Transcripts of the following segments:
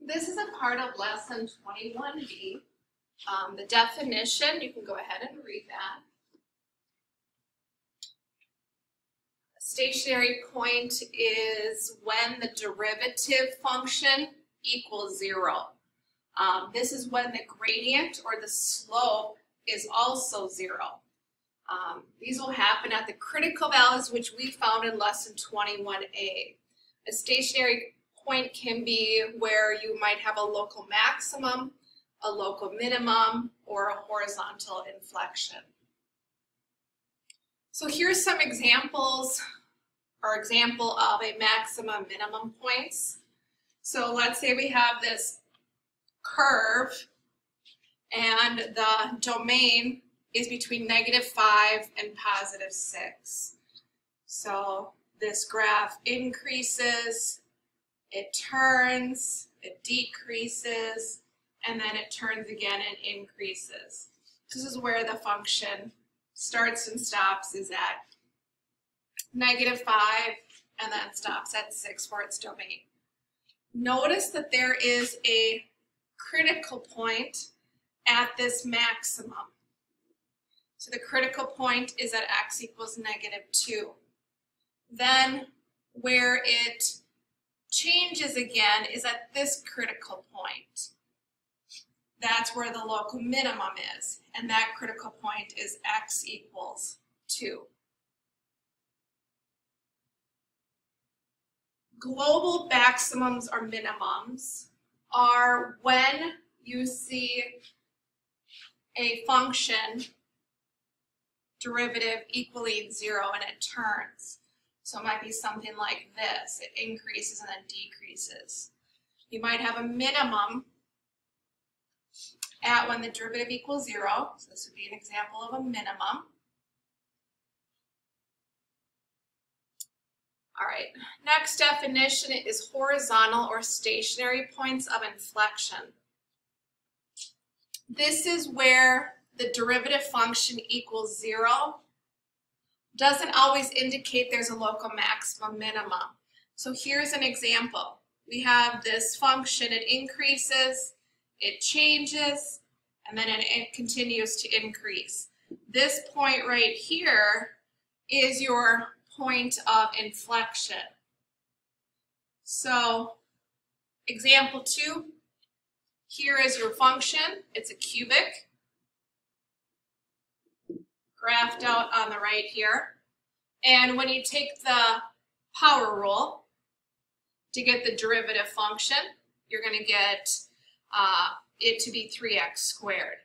This is a part of lesson 21B. The definition, you can go ahead and read that. A stationary point is when the derivative function equals 0. This is when the gradient or the slope is also 0. These will happen at the critical values which we found in lesson 21A. A stationary point can be where you might have a local maximum, a local minimum, or a horizontal inflection. So here's some examples or example of a maximum minimum points. So let's say we have this curve and the domain is between -5 and +6. So this graph increases, it turns, it decreases, and then it turns again and increases. This is where the function starts and stops, is at -5 and then stops at 6 for its domain. Notice that there is a critical point at this maximum. So the critical point is at x equals -2. Then where it changes again is at this critical point. That's where the local minimum is, and that critical point is x equals 2. Global maximums or minimums are when you see a function derivative equaling 0 and it turns. So it might be something like this. It increases and then decreases. You might have a minimum at when the derivative equals 0. So this would be an example of a minimum. All right, next definition is horizontal or stationary points of inflection. This is where the derivative function equals 0. Doesn't always indicate there's a local maximum minimum. So here's an example. We have this function, it increases, it changes, and then it continues to increase. This point right here is your point of inflection. So example 2, here is your function. It's a cubic, graphed out on the right here. And when you take the power rule to get the derivative function, you're going to get it to be 3x squared.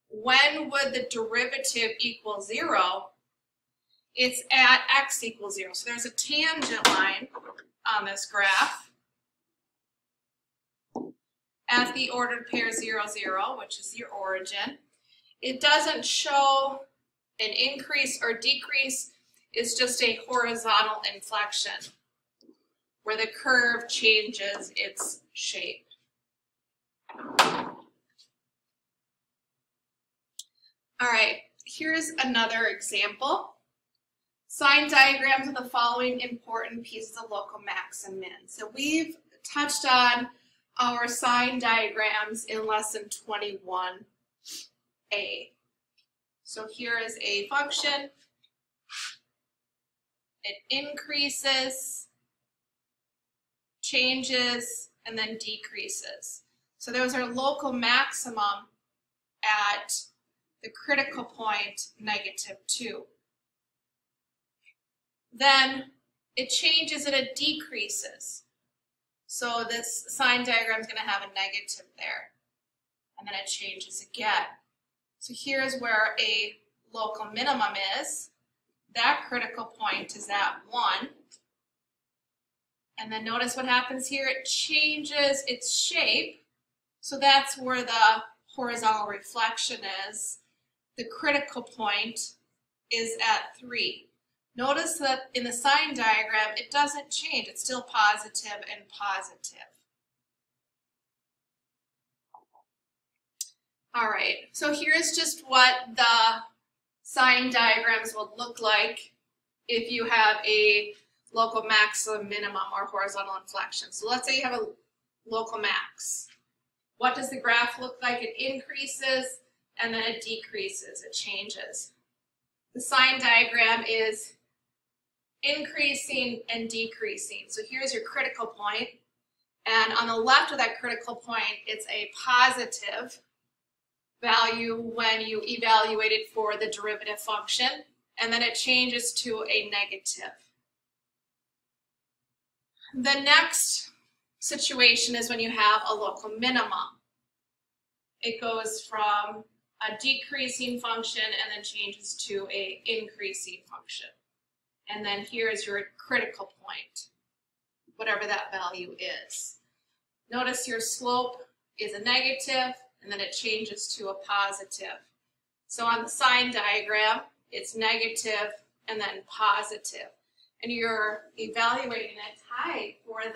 When would the derivative equal 0? It's at x equals 0. So there's a tangent line on this graph at the ordered pair 0, 0, which is your origin. It doesn't show an increase or decrease. It's just a horizontal inflection where the curve changes its shape. All right, here's another example. Sign diagrams of the following important pieces of local max and min. So we've touched on our sign diagrams in lesson 21A. So here is a function. It increases, changes, and then decreases. So those are local maximum at the critical point, -2. Then it changes and it decreases. So this sign diagram is going to have a negative there. And then it changes again. So here's where a local minimum is. That critical point is at 1. And then notice what happens here. It changes its shape. So that's where the horizontal reflection is. The critical point is at 3. Notice that in the sign diagram, it doesn't change. It's still positive and positive. All right, so here's just what the sign diagrams would look like if you have a local maximum, minimum, or horizontal inflection. So let's say you have a local max. What does the graph look like? It increases and then it decreases, it changes. The sign diagram is increasing and decreasing. So here's your critical point, and on the left of that critical point, it's a positive value when you evaluate it for the derivative function, and then it changes to a negative. The next situation is when you have a local minimum. It goes from a decreasing function and then changes to an increasing function. And then here is your critical point, whatever that value is. Notice your slope is a negative and then it changes to a positive. So on the sign diagram, it's negative and then positive. And you're evaluating its height for the,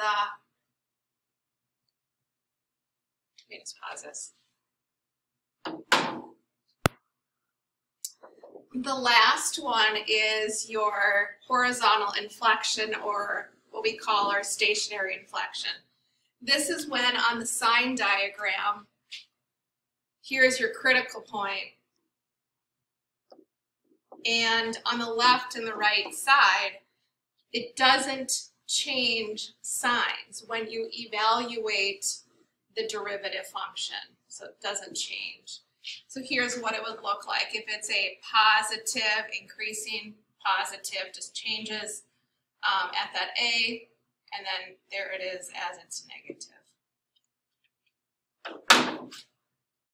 let me just pause this. The last one is your horizontal inflection, or what we call our stationary inflection. This is when on the sign diagram, here's your critical point, and on the left and the right side, it doesn't change signs when you evaluate the derivative function, so it doesn't change. So here's what it would look like. If it's a positive, increasing, positive, just changes at that A, and then there it is as it's negative.